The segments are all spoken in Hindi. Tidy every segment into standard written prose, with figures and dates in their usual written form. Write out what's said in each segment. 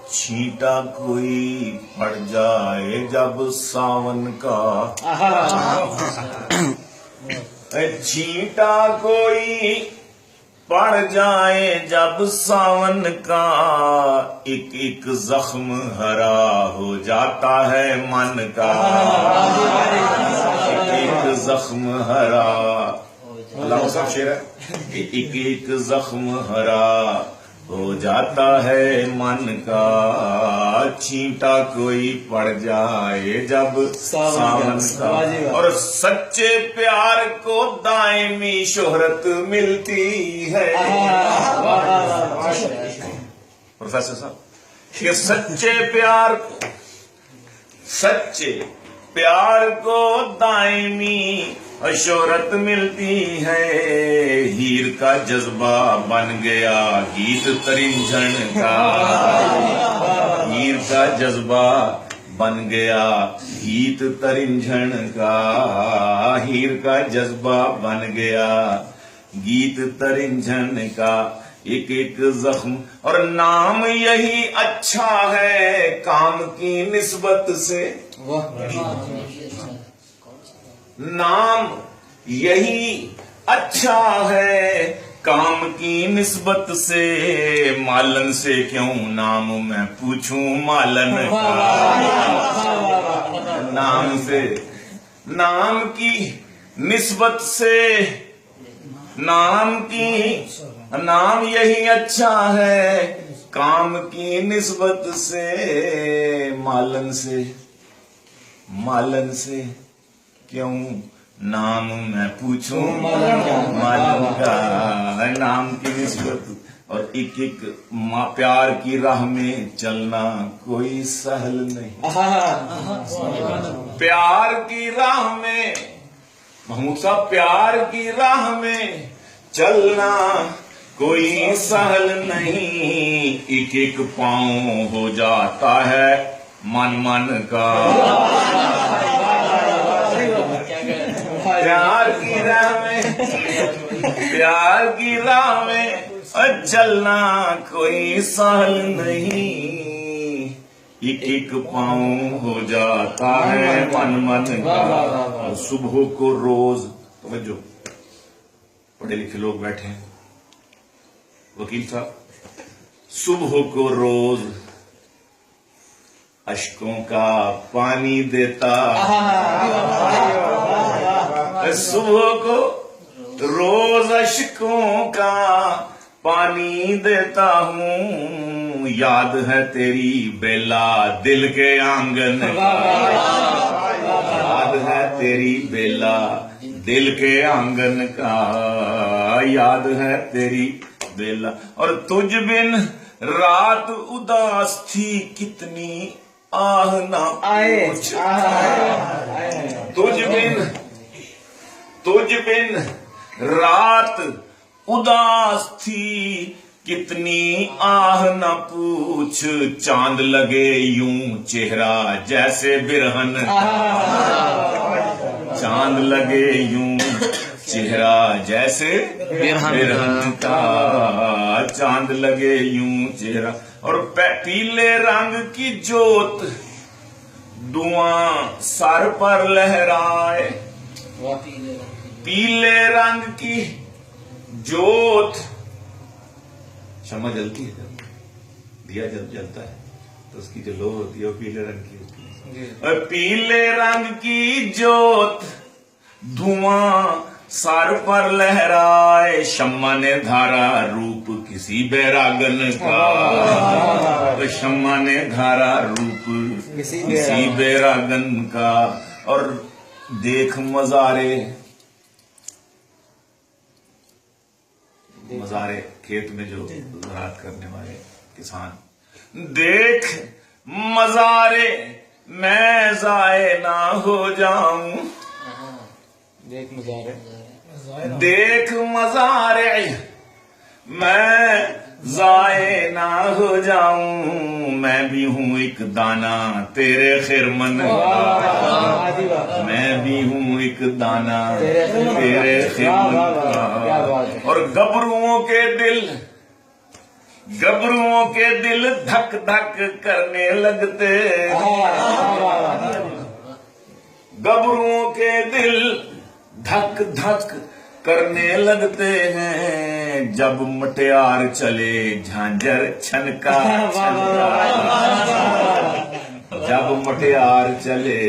छींटा कोई पड़ जाए जब सावन का, छींटा कोई पड़ जाए जब सावन का, एक एक जख्म हरा हो जाता है मन का, एक एक जख्म हरा। अल्लाह साहब शेर है, एक एक जख्म हरा हो जाता है मन का, छींटा कोई पड़ जाए जब सावन का। और सच्चे प्यार को दायमी शोहरत मिलती है। प्रोफेसर साहब, ये सच्चे प्यार को दायमी शोहरत मिलती है। हीर का जज्बा बन गया गीत तरिंझण का, हीर का जज्बा बन गया गीत तरिंझण का, हीर का जज्बा बन गया गीत तरिंझण का। एक एक जख्म और नाम यही अच्छा है काम की निस्बत से, नाम यही अच्छा है काम की निस्बत से। मालन से क्यों नाम मैं पूछूं मालन का, नाम से नाम की निस्बत से, नाम यही अच्छा है काम की निस्बत से। मालन से क्यों नाम मैं पूछूं मालन का, नाम की निस्बत। और एक एक प्यार की राह में चलना कोई सहल नहीं, प्यार की राह में महमूद साहब, प्यार की राह में चलना कोई सहल नहीं। एक एक पांव हो जाता है मन का, प्यार की राह में चलना कोई सहल नहीं। एक एक पांव हो जाता है मन का। सुबह को रोज, समझो पढ़े लिखे लोग बैठे हैं, वकील साहब, सुबह को रोज अश्कों का पानी देता, सुबह को रोज अश्कों का पानी देता हूँ। याद है तेरी बेला दिल के आंगन का, याद है तेरी बेला दिल के आंगन का, याद है तेरी बेला। और तुझ बिन रात उदास थी कितनी आह ना पूछ, तुझ बिन रात उदास थी कितनी आह न पूछ। चांद लगे यूं चेहरा जैसे बिरहन का, चांद लगे यूं चेहरा जैसे बिरहन का, चांद लगे यूं चेहरा। और पीले रंग की जोत धुआं सर पर लहराए, पीले रंग की जोत, शम्मा जलती है जब दिया जब जलता है तो उसकी जो लो होती है वो पीले रंग की होती है। और पीले रंग की जोत धुआं सर पर लहराए। शम्मा ने धारा रूप किसी बैरागन का, तो शम्मा ने धारा रूप किसी बैरागन का। और देख मजारे खेत में जो ज़राअत करने वाले किसान, देख मजारे मैं जाए ना हो जाऊं, देख मजारे मैं जाए ना हो जाऊं। मैं भी हूँ एक दाना तेरे खिरमन का, मैं भी हूँ एक दाना तेरे खिरमन का। और गबरुओं के दिल गबरुओं के दिल धक धक करने लगते, गबरुओं के दिल धक धक करने लगते हैं, जब मटियार चले झांझर छनका छनका, जब मुटियार चले,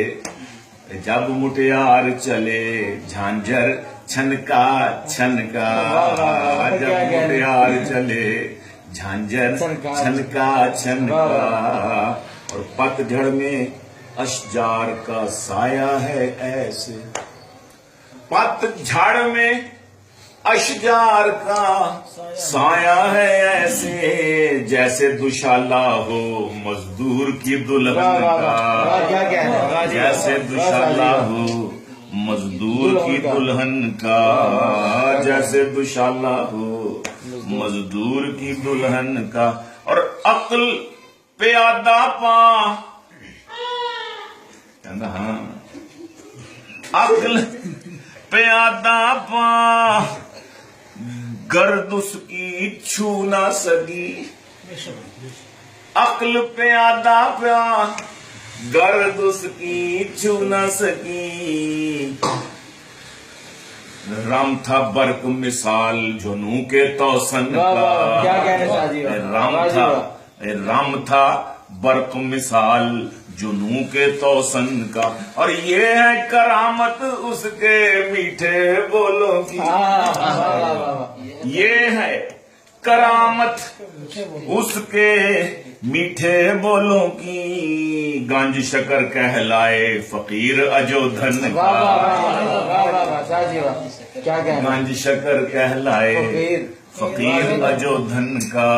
जब मुटियार चले झांझर छनका छनका, जब मुटियार चले झांझर छनका छनका। और पतझड़ में अशजार का साया है ऐसे, पतझड़ में अशजार का साया है ऐसे, जैसे दुशाला हो मजदूर की दुल्हन का, जैसे दुशाला हो मजदूर की दुल्हन का, जैसे दुशाला हो मजदूर की दुल्हन का। और अक्ल प्यादा पा, कहना हाँ, अक्ल प्यादा पा गर्द उसकी छू ना सकी, अक्ल प्यादा पा गर्द उसकी छू ना सकी। राम था बर्क मिसाल जुनू के तौसन का, क्या कहने साजी राम था बर्क मिसाल जुनू के तौसन का। और ये है करामत उसके मीठे बोलों की, ये है करामत उसके मीठे बोलों की। गांज शकर कहलाए फकीर अजोधन का, क्या कहना, गांज शकर कहलाए फकीर अजोधन का,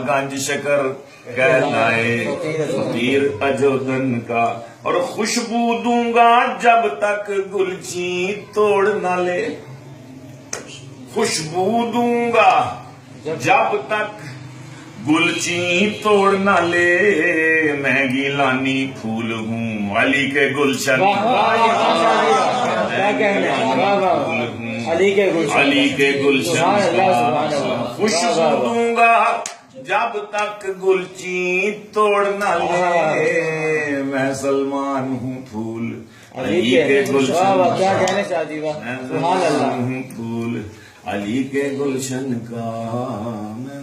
गांज शकर कहलाए फकीर अजोधन का। और खुशबू दूंगा जब तक गुलची तोड़ ना ले, खुशबू दूंगा जब तक गुलची तोड़ ना ले। मैं गिलानी फूल हूँ अली के गुलशन, अली के गुलशन, अली के गुलशन। खुशबू दूंगा जब तक गुलची तोड़ ना ले, मैं सलमान हूँ फूल अली के गुलशन, क्या कहने शादी मैं सलमान हूँ फूल अली के गुलशन का। मैं